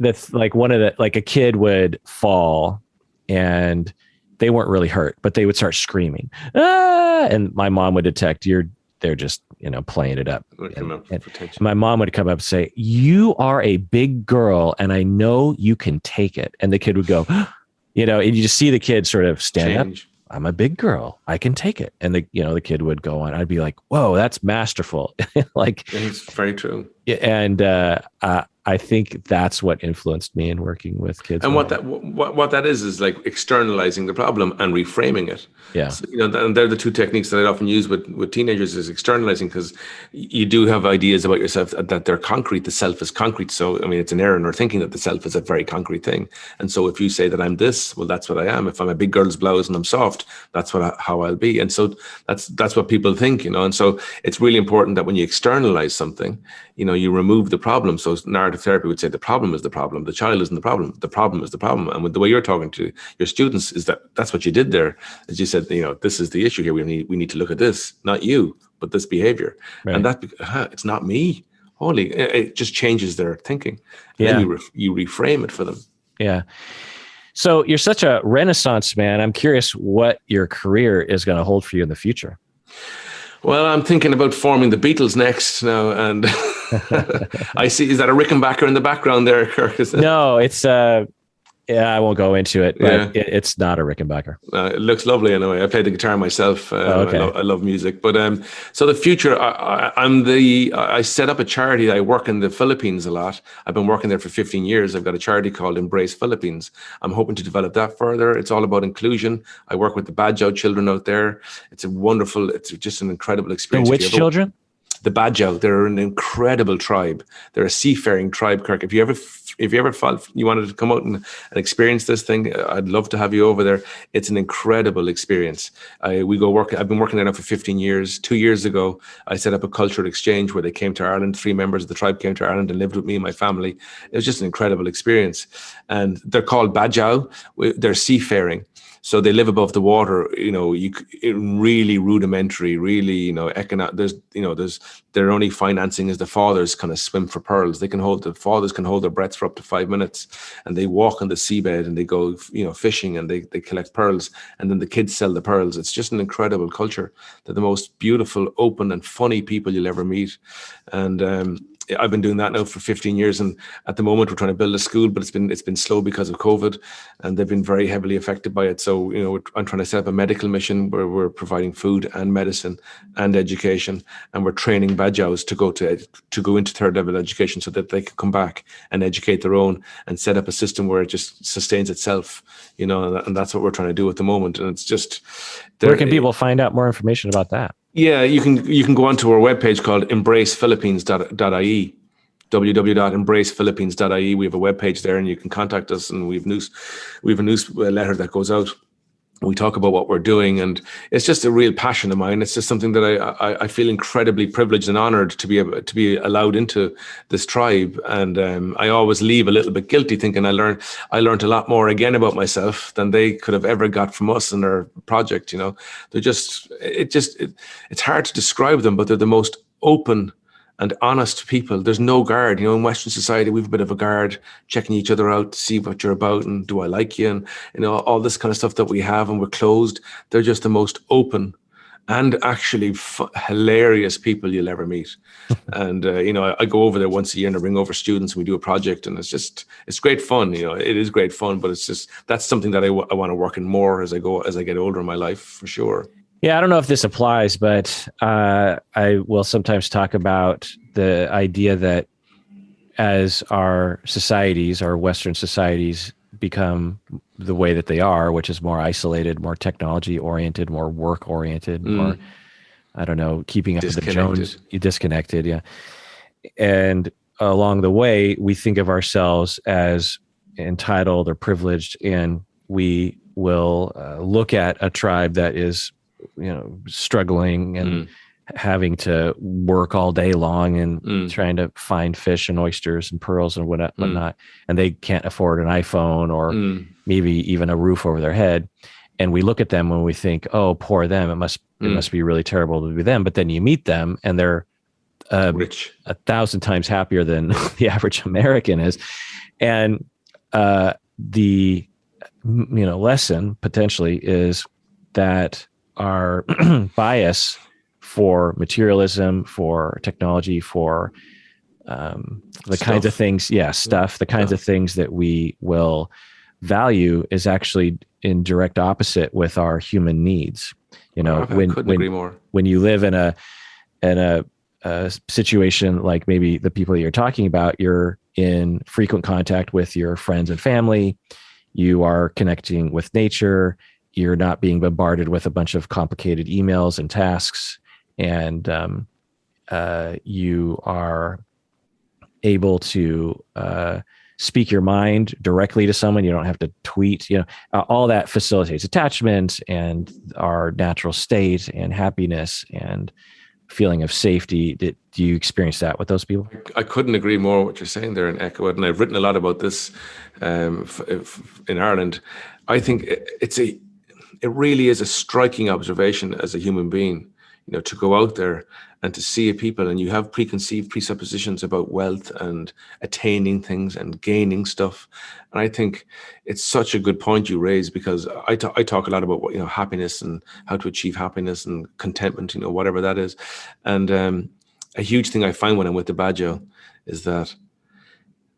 that's like a kid would fall and they weren't really hurt, but they would start screaming, and my mom would detect they're just, playing it up. And my mom would come up and say, you are a big girl and I know you can take it. And the kid would go, and you just see the kid sort of stand up. I'm a big girl. I can take it. And the kid would go on. I'd be like, whoa, that's masterful. It's very true. And I think that's what influenced me in working with kids. And what that is like externalizing the problem and reframing it. Yeah. So, and they're the two techniques that I often use with teenagers, is externalizing, because you do have ideas about yourself that they're concrete. The self is concrete. So, it's an error in our thinking that the self is a very concrete thing. And so if you say that I'm this, well, that's what I am. If I'm a big girl's blouse and I'm soft, that's how I'll be. And so that's what people think, And so it's really important that when you externalize something, you remove the problem. So narrative therapy would say the problem is the problem. The child isn't the problem. The problem is the problem. And with the way you're talking to your students, is that's what you did there. As you said, this is the issue here. We need to look at this, not you, but this behavior. Right. And that it's not me. It just changes their thinking. And then you reframe it for them. Yeah. So you're such a Renaissance man. I'm curious what your career is going to hold for you in the future. Well, I'm thinking about forming the Beatles next now, and I see. Is that a Rickenbacker in the background there, Kirk? Is it? No, it's yeah, I won't go into it, but Yeah. it's not a Rickenbacker. It looks lovely anyway. I play the guitar myself. Okay. I love music. But so the future, I set up a charity. I work in the Philippines a lot. I've been working there for 15 years. I've got a charity called Embrace Philippines. I'm hoping to develop that further. It's all about inclusion. I work with the Badjao children out there. It's just an incredible experience. Which children? The Badjao, they're an incredible tribe. They're a seafaring tribe, Kirk. If you ever felt you wanted to come out and experience this thing, I'd love to have you over there. It's an incredible experience. I've been working there now for 15 years. 2 years ago, I set up a cultural exchange where they came to Ireland. 3 members of the tribe came to Ireland and lived with me and my family. It was just an incredible experience. And they're called Badjao. They're seafaring. So they live above the water, really rudimentary, really, their only financing is the fathers kind of swim for pearls. The fathers can hold their breaths for up to 5 minutes, and they walk on the seabed and they go, fishing, and they collect pearls, and then the kids sell the pearls. It's just an incredible culture. They're the most beautiful, open and funny people you'll ever meet. And, I've been doing that now for 15 years, and at the moment we're trying to build a school, but it's been slow because of COVID, and they've been very heavily affected by it. So I'm trying to set up a medical mission where we're providing food and medicine and education, and we're training Badjaos to go into third level education so that they can come back and educate their own and set up a system where it just sustains itself. And that's what we're trying to do at the moment. And it's just where can people find out more information about that? Yeah, you can go onto our webpage called embracephilippines.ie, www.embracephilippines.ie. We have a webpage there, and you can contact us, and we have a newsletter that goes out. We talk about what we're doing, and it's just a real passion of mine. It's just something that I feel incredibly privileged and honored to be allowed into this tribe. And I always leave a little bit guilty, thinking I learned a lot more again about myself than they could have ever got from us in our project. It's hard to describe them, but they're the most open and honest people. There's no guard. In Western society, we've a bit of a guard, checking each other out to see what you're about and do I like you, and all this kind of stuff that we have, and we're closed. They're just the most open and actually hilarious people you'll ever meet. And I go over there once a year and I bring over students, and we do a project, and it's great fun. It is great fun, but that's something that I want to work in more as I get older in my life, for sure. Yeah, I don't know if this applies, but I will sometimes talk about the idea that as our Western societies become the way that they are, which is more isolated, more technology-oriented, more work-oriented, more, I don't know, keeping up with the Jones, disconnected, yeah. And along the way, we think of ourselves as entitled or privileged, and we will look at a tribe that is struggling and having to work all day long and trying to find fish and oysters and pearls and whatnot. And they can't afford an iPhone or maybe even a roof over their head. And we look at them and we think, oh, poor them. It must be really terrible to be them. But then you meet them and they're rich, 1,000 times happier than the average American is. And the lesson potentially is that our bias for materialism, for technology, for the kinds of things, the kinds of things that we will value is actually in direct opposite with our human needs. I couldn't agree more. When you live in a situation like maybe the people that you're talking about, you're in frequent contact with your friends and family, you are connecting with nature, you're not being bombarded with a bunch of complicated emails and tasks, and you are able to speak your mind directly to someone. You don't have to tweet. All that facilitates attachment and our natural state and happiness and feeling of safety. Do you experience that with those people? I couldn't agree more what you're saying there and echo it. And I've written a lot about this in Ireland. I think it really is a striking observation as a human being. to go out there and to see people, and you have preconceived presuppositions about wealth and attaining things and gaining stuff. And I think it's such a good point you raise, because I talk a lot about happiness and how to achieve happiness and contentment, whatever that is. And a huge thing I find when I'm with the Baggio is that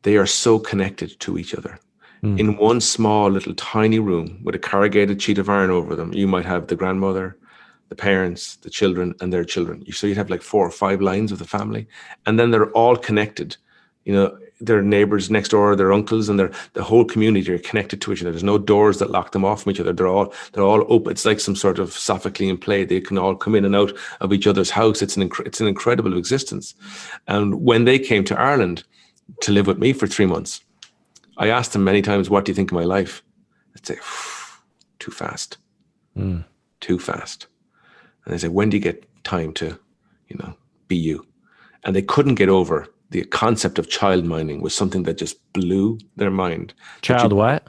they are so connected to each other. In one small little tiny room with a corrugated sheet of iron over them, you might have the grandmother, the parents, the children, and their children. So you'd have like 4 or 5 lines of the family, and then they're all connected. Their neighbors next door, their uncles, and the whole community are connected to each other. There's no doors that lock them off from each other. They're all open. It's like some sort of Sophoclean play. They can all come in and out of each other's house. It's an incredible existence. And when they came to Ireland to live with me for 3 months, I asked them many times, "What do you think of my life?" I'd say, "Too fast, too fast." And they say, "When do you get time to, be you?" And they couldn't get over the concept of child minding. Was something that just blew their mind. Child what?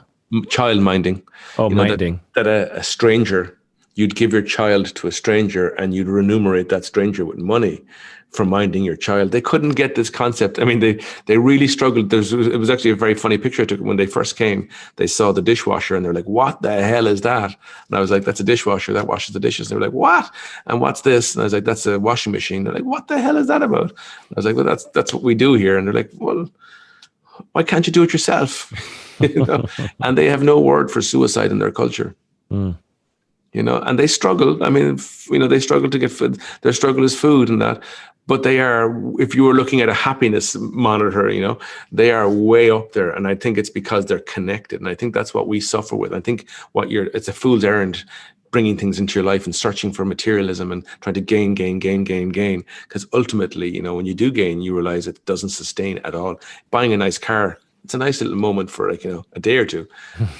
Child minding. Oh, minding. That a stranger, you'd give your child to a stranger and you'd remunerate that stranger with money for minding your child. They couldn't get this concept. I mean, they really struggled. It was actually a very funny picture I took when they first came. They saw the dishwasher and they're like, "What the hell is that?" And I was like, "That's a dishwasher that washes the dishes." And they were like, "What? And what's this?" And I was like, "That's a washing machine." They're like, "What the hell is that about?" And I was like, "Well, that's what we do here." And they're like, "Well, why can't you do it yourself?" And they have no word for suicide in their culture. And they struggle. I mean, they struggle to get food. Their struggle is food and that. But they are, if you were looking at a happiness monitor, they are way up there. And I think it's because they're connected. And I think that's what we suffer with. I think it's a fool's errand bringing things into your life and searching for materialism and trying to gain. Because ultimately, when you do gain, you realize it doesn't sustain at all. Buying a nice car, it's a nice little moment for a day or two,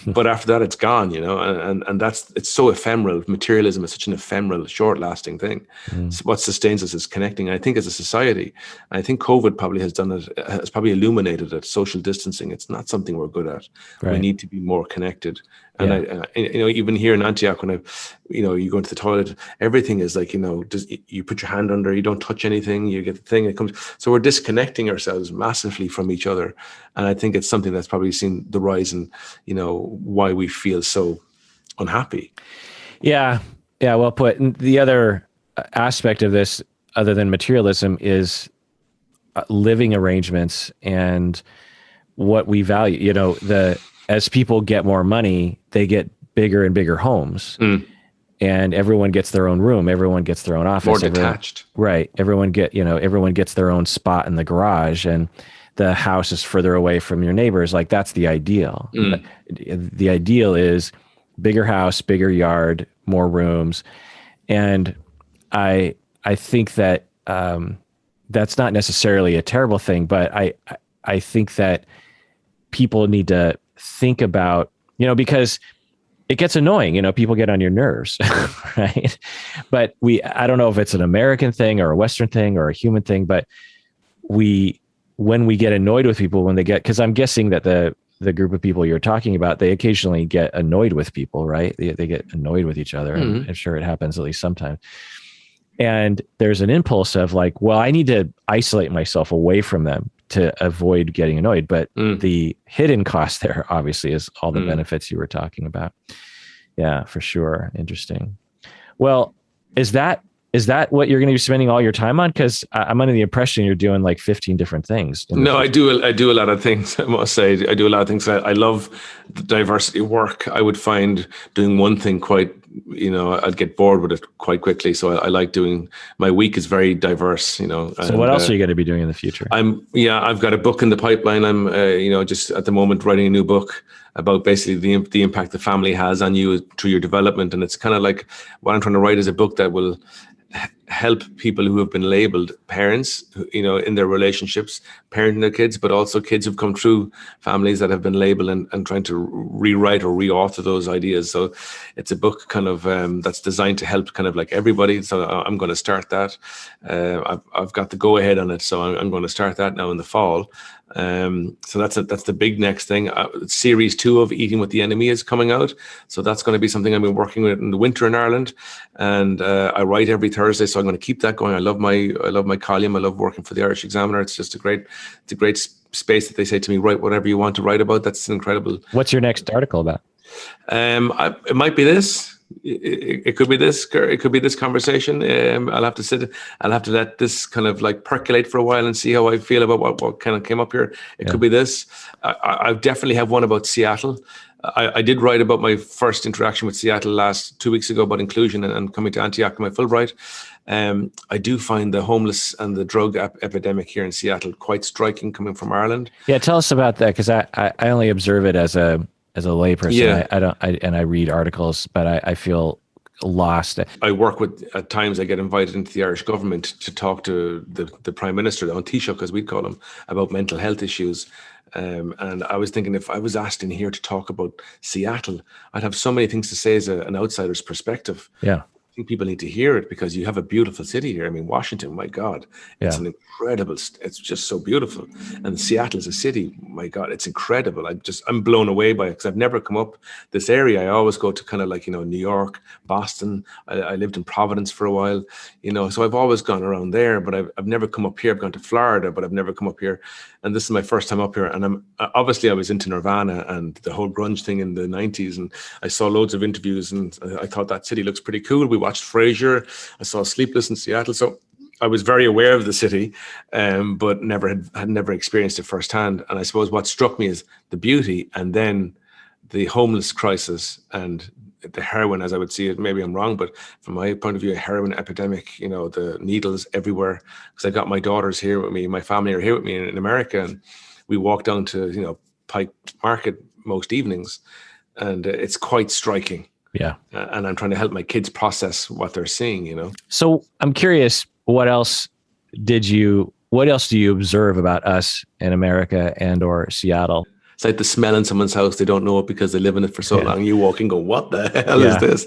but after that it's gone, and it's so ephemeral. Materialism is such an ephemeral, short-lasting thing. So what sustains us is connecting. And I think as a society, I think COVID probably has probably illuminated it. Social distancing, it's not something we're good at. Right. We need to be more connected. And even here in Antioch, when you go into the toilet, everything is like, you put your hand under, you don't touch anything, you get the thing, it comes. So we're disconnecting ourselves massively from each other. And I think it's something that's probably seen the rise in, why we feel so unhappy. Yeah. Yeah. Well put. And the other aspect of this, other than materialism, is living arrangements and what we value. As people get more money, they get bigger and bigger homes, and everyone gets their own room. Everyone gets their own office. More detached. Right. Everyone gets their own spot in the garage, and the house is further away from your neighbors. Like, that's the ideal. The ideal is bigger house, bigger yard, more rooms. And I think that that's not necessarily a terrible thing, but I think that people need to think about, because it gets annoying, people get on your nerves, right? But I don't know if it's an American thing or a Western thing or a human thing, but when we get annoyed with people, because I'm guessing that the group of people you're talking about, they occasionally get annoyed with people, right? They get annoyed with each other. I'm sure it happens at least sometimes. And there's an impulse of like, well, I need to isolate myself away from them to avoid getting annoyed. But the hidden cost there obviously is all the benefits you were talking about. Yeah, for sure. Interesting. Well, is that what you're going to be spending all your time on? Because I'm under the impression you're doing like 15 different things. No, I do a lot of things. I must say, I do a lot of things. I love the diversity of work. I would find doing one thing quite, I'd get bored with it quite quickly. So I like doing, my week is very diverse, So what else are you going to be doing in the future? I've got a book in the pipeline. I'm, just at the moment writing a new book about basically the impact the family has on you through your development. And it's kind of like what I'm trying to write is a book that will help people who have been labeled parents, in their relationships, parenting their kids, but also kids who've come through families that have been labeled and trying to rewrite or reauthor those ideas. So it's a book kind of that's designed to help kind of like everybody. So I'm going to start that. I've got the go ahead on it. So I'm going to start that now in the fall. So that's the big next thing. Series 2 of Eating with the Enemy is coming out. So that's going to be something I've been working with in the winter in Ireland. And I write every Thursday, so I'm going to keep that going. I love my column. I love working for the Irish Examiner. It's just a great space that they say to me, write whatever you want to write about. That's incredible. What's your next article about? It might be this. It could be this. It could be this conversation. I'll have to let this kind of like percolate for a while and see how I feel about what kind of came up here. It could be this. I definitely have one about Seattle. I did write about my first interaction with Seattle 2 weeks ago about inclusion and coming to Antioch in my Fulbright. I do find the homeless and the drug epidemic here in Seattle quite striking, coming from Ireland. Yeah, tell us about that, because I only observe it as a layperson. Yeah. I read articles, but I feel lost. I work with, at times I get invited into the Irish government to talk to the Prime Minister, the Taoiseach as we'd call him, about mental health issues. And I was thinking, if I was asked in here to talk about Seattle, I'd have so many things to say as an outsider's perspective. Yeah. I think people need to hear it, because you have a beautiful city here. I mean, Washington, my God, it's an incredible, it's just so beautiful. And Seattle is a city, my God, it's incredible. I'm blown away by it, because I've never come up this area. I always go to kind of like, New York, Boston. I lived in Providence for a while, so I've always gone around there, but I've never come up here. I've gone to Florida, but I've never come up here. And this is my first time up here. And obviously I was into Nirvana and the whole grunge thing in the 90s. And I saw loads of interviews, and I thought that city looks pretty cool. We watched Frasier. I saw Sleepless in Seattle. So I was very aware of the city, but had never experienced it firsthand. And I suppose what struck me is the beauty, and then the homeless crisis and the heroin, as I would see it. Maybe I'm wrong, but from my point of view, a heroin epidemic, the needles everywhere. Because I got my daughters here with me, my family are here with me in America, and we walk down to, Pike Market most evenings, and it's quite striking. Yeah. And I'm trying to help my kids process what they're seeing, So I'm curious, what else do you observe about us in America and or Seattle? It's like the smell in someone's house. They don't know it because they live in it for so long. You walk and go, what the hell is this?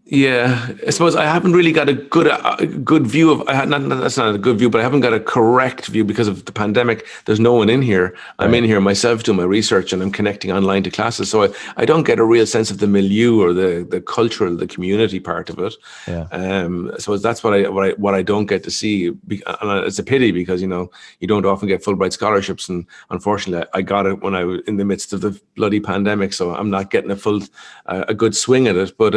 Yeah, I suppose I haven't really got a good view of. That's not a good view, but I haven't got a correct view because of the pandemic. There's no one in here. I'm in here myself doing my research, and I'm connecting online to classes. So I don't get a real sense of the milieu or the cultural, the community part of it. Yeah. So that's what I don't get to see. And it's a pity, because you don't often get Fulbright scholarships, and unfortunately I got it when I was in the midst of the bloody pandemic. So I'm not getting a good swing at it, but.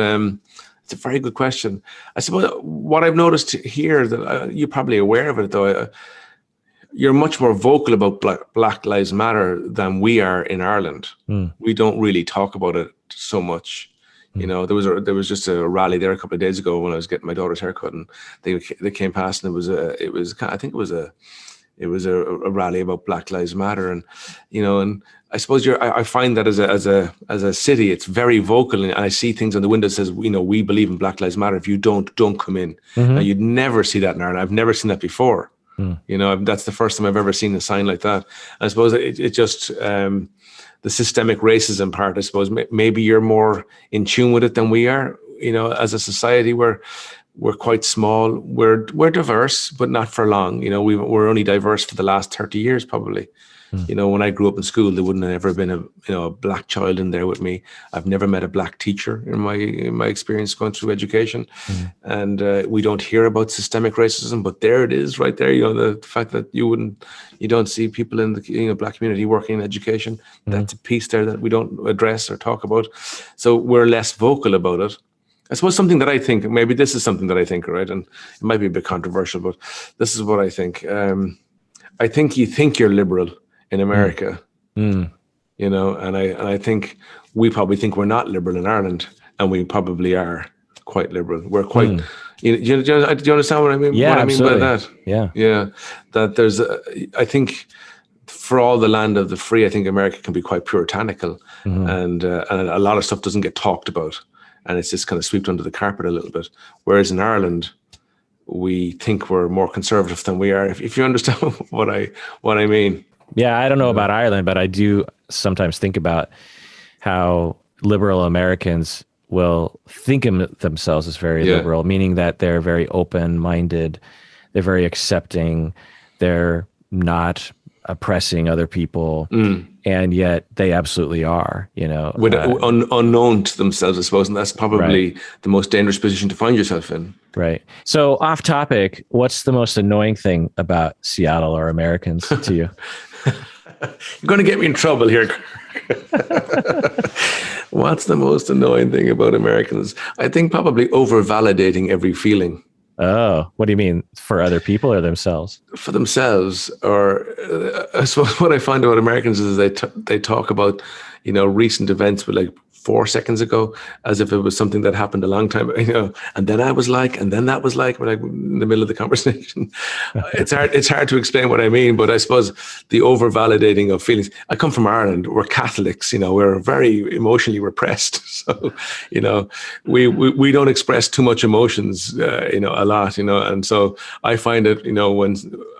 It's a very good question. I suppose what I've noticed here, that you're probably aware of it though, you're much more vocal about Black Lives Matter than we are in Ireland. We don't really talk about it so much. There was just a rally there a couple of days ago when I was getting my daughter's haircut, and they came past, and it was a rally about Black Lives Matter, and and I suppose I find that as a city, it's very vocal, and I see things on the window that says, we believe in Black Lives Matter. If you don't come in. Now, you'd never see that in Ireland. I've never seen that before. That's the first time I've ever seen a sign like that. I suppose it just the systemic racism part. I suppose maybe you're more in tune with it than we are. As a society, we're quite small. We're diverse, but not for long. We're only diverse for the last 30 years, probably. When I grew up in school, there wouldn't have ever been a black child in there with me. I've never met a black teacher in my experience going through education, and we don't hear about systemic racism, but there it is, right there. The fact that you don't see people in the black community working in education. That's a piece there that we don't address or talk about. So we're less vocal about it. I suppose something that I think, maybe this is something that I think, right, and it might be a bit controversial, but this is what I think. I think you think you're liberal in America, and I think we probably think we're not liberal in Ireland, and we probably are quite liberal. We're quite. Do you understand what I mean? Yeah, what I mean by absolutely. that? Yeah. That there's. I think for all the land of the free, I think America can be quite puritanical, and a lot of stuff doesn't get talked about, and it's just kind of swept under the carpet a little bit. Whereas in Ireland, we think we're more conservative than we are. If you understand what I mean. Yeah, I don't know about Ireland, but I do sometimes think about how liberal Americans will think of themselves as very liberal, meaning that they're very open-minded, they're very accepting, they're not oppressing other people, and yet they absolutely are, unknown to themselves, I suppose. And that's probably the most dangerous position to find yourself in. Right. So off topic, what's the most annoying thing about Seattle or Americans to you? You're going to get me in trouble here. What's the most annoying thing about Americans? I think probably over-validating every feeling. Oh, what do you mean? For other people or themselves? For themselves. Or I suppose what I find about Americans is they talk about, recent events, but like 4 seconds ago, as if it was something that happened a long time, and then I was like, and then that was like, we're like in the middle of the conversation. It's hard to explain what I mean, but I suppose the over-validating of feelings. I come from Ireland. We're Catholics, we're very emotionally repressed. So, we don't express too much emotions, a lot, and so I find it, and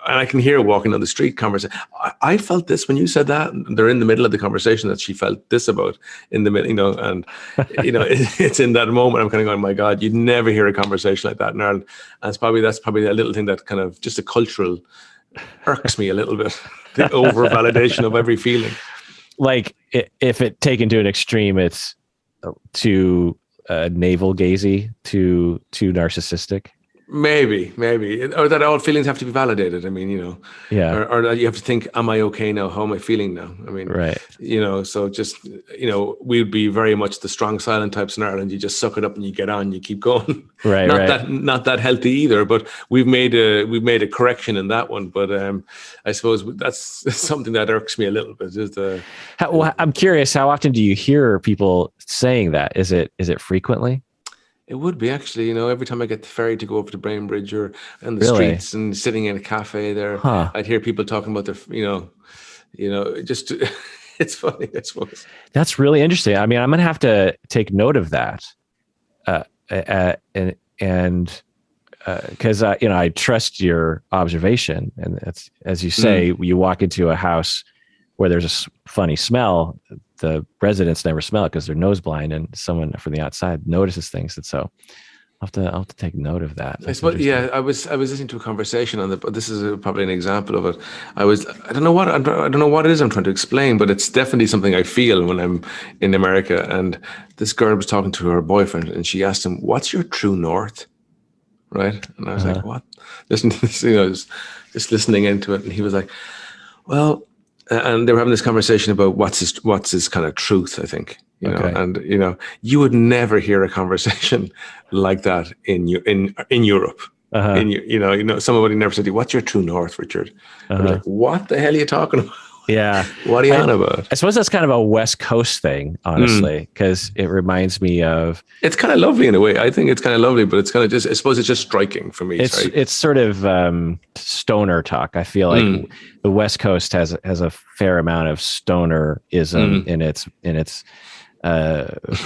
I can hear walking on the street conversation. I felt this when you said that. And they're in the middle of the conversation that she felt this about in the middle, and it's in that moment I'm kind of going, my God, you'd never hear a conversation like that in Ireland. And that's probably a little thing that kind of just a cultural irks me a little bit. The over validation of every feeling. Like if it taken to an extreme, it's too navel gazy, too narcissistic. Maybe, or that all feelings have to be validated. I mean, or that you have to think, am I okay now? How am I feeling now? I mean, right. So just, we'd be very much the strong silent types in Ireland. You just suck it up and you get on, you keep going. Right. Not that healthy either, but we've made a correction in that one. But I suppose that's something that irks me a little bit. I'm curious, how often do you hear people saying that? Is it frequently? It would be actually, every time I get the ferry to go over to Brainbridge or in the Really? streets and sitting in a cafe there, I'd hear people talking about just it's funny, I suppose. That's really interesting. I mean, I'm going to have to take note of that. And because, I trust your observation, and it's, as you say, you walk into a house where there's a funny smell, the residents never smell it because they're nose blind, and someone from the outside notices things. And so I'll have to take note of that. I suppose, I was listening to a conversation on but this is probably an example of it. I don't know what it is I'm trying to explain, but it's definitely something I feel when I'm in America. And this girl was talking to her boyfriend, and she asked him, "What's your true north?" Right? And I was like, "What?" Listen to this, just listening into it, and he was like, "Well." And they were having this conversation about what's his kind of truth, I think, and you would never hear a conversation like that in Europe. Somebody never said to you, "What's your true north, Richard?" Like, what the hell are you talking about? Yeah. What are you on about? I suppose that's kind of a West Coast thing, honestly, because it reminds me of... It's kind of lovely in a way. I think it's kind of lovely, but it's kind of just, I suppose it's just striking for me. It's sort of stoner talk. I feel like the West Coast has a fair amount of stonerism in its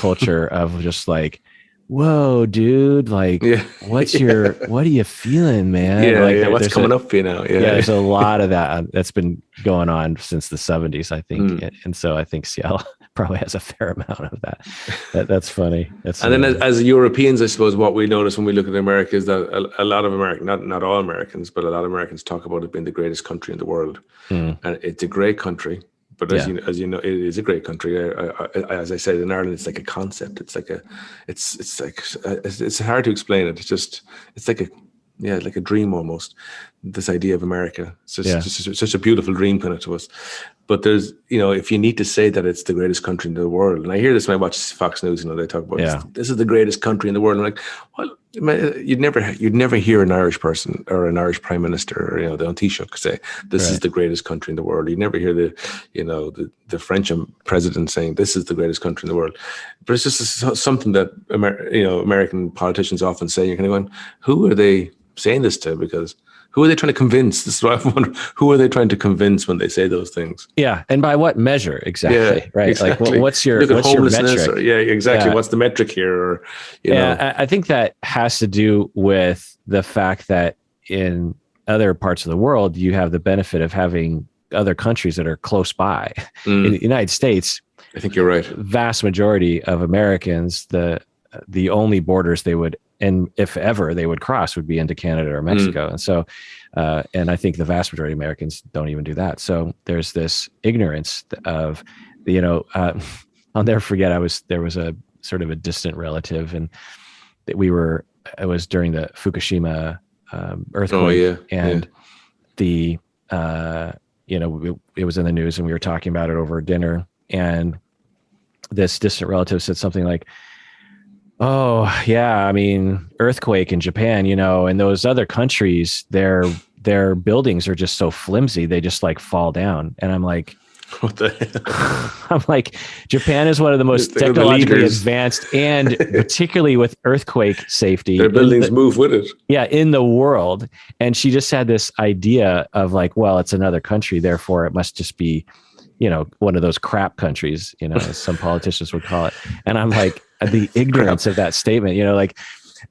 culture of just like, whoa, dude, like, what are you feeling, man? What's coming up for you now? There's a lot of that that's been going on since the 70s, I think. And so I think Seattle probably has a fair amount of that. That's funny. Then as Europeans, I suppose what we notice when we look at America is that a lot of Americans, not all Americans, but a lot of Americans talk about it being the greatest country in the world. And it's a great country. But as you know, it is a great country. As I said, in Ireland, it's like a concept. It's hard to explain it. It's like a dream almost. This idea of America. It's just such a beautiful dream kind of to us. But there's, if you need to say that it's the greatest country in the world, and I hear this when I watch Fox News, they talk about this is the greatest country in the world. I'm like, well, you'd never hear an Irish person or an Irish prime minister or the Taoiseach say this is the greatest country in the world. You never hear the French president saying this is the greatest country in the world. But it's just something that American politicians often say. You're kind of going, who are they saying this to? Because who are they trying to convince? This is what I wonder. Who are they trying to convince when they say those things? Yeah, and by what measure exactly? Yeah, right. Exactly. Like, what's your metric? Exactly. Yeah. What's the metric here? Or I think that has to do with the fact that in other parts of the world, you have the benefit of having other countries that are close by. In the United States, I think you're right. Vast majority of Americans, the only borders they would and if ever they would cross, would be into Canada or Mexico. And so, and I think the vast majority of Americans don't even do that. So there's this ignorance of, I'll never forget. There was a sort of a distant relative, and that it was during the Fukushima earthquake, and the it was in the news, and we were talking about it over dinner, and this distant relative said something like, "Oh yeah, I mean, earthquake in Japan, and those other countries, their buildings are just so flimsy, they just like fall down." And I'm like, what the hell? I'm like, Japan is one of the most technologically advanced, and particularly with earthquake safety, their buildings move with it. Yeah, in the world. And she just had this idea of like, well, it's another country, therefore it must just be, one of those crap countries, as some politicians would call it. And I'm like, the ignorance of that statement,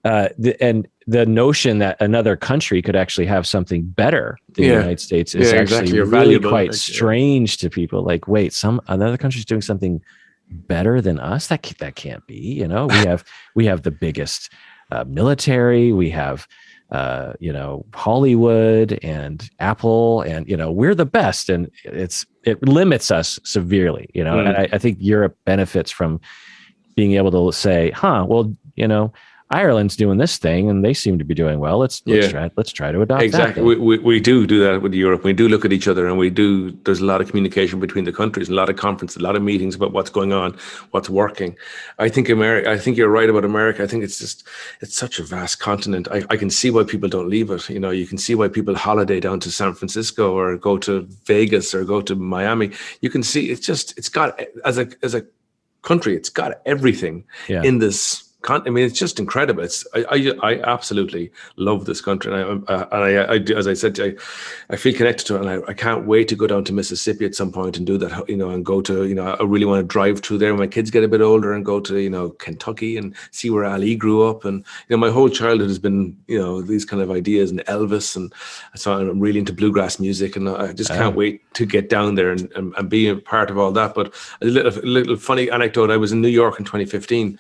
and the notion that another country could actually have something better than the United States is actually really quite strange to people. Like, wait, another country's doing something better than us? That can't be. We have the biggest military. We have Hollywood and Apple, and we're the best, and it limits us severely. And I think Europe benefits from being able to say, well, Ireland's doing this thing and they seem to be doing well. Let's try to adopt exactly. that. We do that with Europe. We do look at each other, and there's a lot of communication between the countries, a lot of conferences, a lot of meetings about what's going on, what's working. I think you're right about America. I think it's such a vast continent. I can see why people don't leave it. You can see why people holiday down to San Francisco or go to Vegas or go to Miami. You can see it's got, as a country, it's got everything in this. It's just incredible. I absolutely love this country, and I as I said, I feel connected to it, and I can't wait to go down to Mississippi at some point and do that. And go to I really want to drive through there when my kids get a bit older and go to Kentucky and see where Ali grew up. And my whole childhood has been these kind of ideas, and Elvis, and so I'm really into bluegrass music, and I just can't wait to get down there and be a part of all that. But a little funny anecdote: I was in New York in 2015.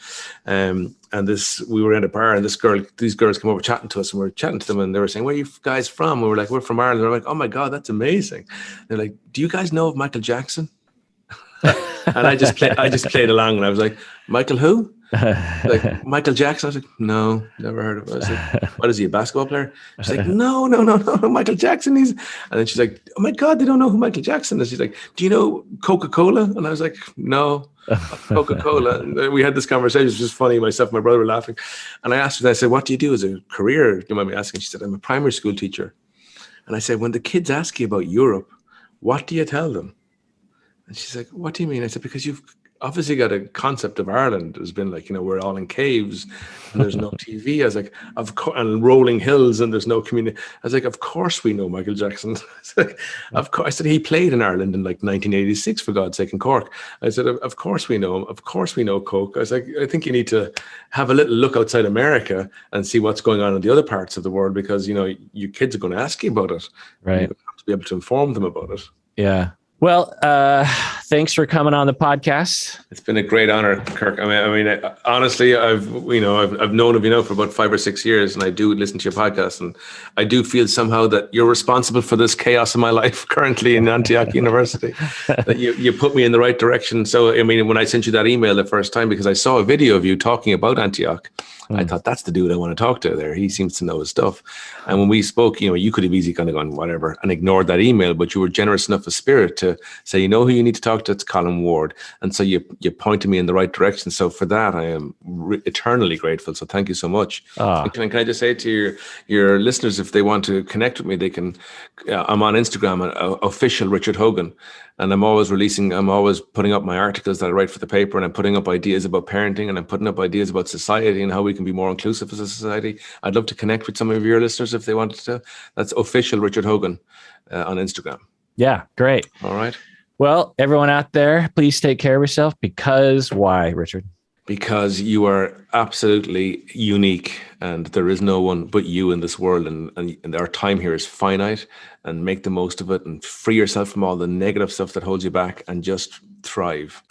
And we were at a bar, and these girls came over chatting to us, and we were chatting to them, and they were saying, "Where are you guys from?" And we were like, "We're from Ireland." And we're like, "Oh my God, that's amazing." They're like, "Do you guys know of Michael Jackson?" And I just played along, and I was like, "Michael who?" Like, Michael Jackson. I was like, "No, never heard of it." I was like, "What is he, a basketball player?" She's like, No, Michael Jackson. And then she's like, "Oh my God, they don't know who Michael Jackson is." She's like, "Do you know Coca-Cola?" And I was like, "No, Coca-Cola." And we had this conversation. It was just funny. Myself and my brother were laughing. And I asked her, I said, "What do you do as a career? Do you mind me asking?" She said, "I'm a primary school teacher." And I said, "When the kids ask you about Europe, what do you tell them?" And she's like, "What do you mean?" I said, "Because you've obviously got a concept of Ireland has been like, we're all in caves and there's no TV." I was like, "Of course," and rolling hills, and there's no community. I was like, "Of course we know Michael Jackson." Of course. I said, "He played in Ireland in like 1986, for God's sake, in Cork." I said, "Of course we know him. Of course we know Coke." I was like, "I think you need to have a little look outside America and see what's going on in the other parts of the world, because, your kids are going to ask you about it. Right. You have to be able to inform them about it." Yeah. Well, thanks for coming on the podcast. It's been a great honor, Kirk. I mean, honestly, I've known of you now for about 5 or 6 years, and I do listen to your podcast, and I do feel somehow that you're responsible for this chaos in my life currently in Antioch University. That you put me in the right direction. So, I mean, when I sent you that email the first time, because I saw a video of you talking about Antioch, I thought, that's the dude I want to talk to there. He seems to know his stuff. And when we spoke, you could have easily kind of gone whatever and ignored that email, but you were generous enough of spirit to say, who you need to talk to? It's Colin Ward. And so you pointed me in the right direction. So for that, I am eternally grateful. So thank you so much. Can I just say to your listeners, if they want to connect with me, they can. I'm on Instagram, official Richard Hogan. And I'm always putting up my articles that I write for the paper, and I'm putting up ideas about parenting, and I'm putting up ideas about society and how we can be more inclusive as a society. I'd love to connect with some of your listeners if they wanted to. That's official Richard Hogan on Instagram. Yeah, great. All right. Well, everyone out there, please take care of yourself. Because why, Richard? Because you are absolutely unique, and there is no one but you in this world, and our time here is finite, and make the most of it and free yourself from all the negative stuff that holds you back and just thrive.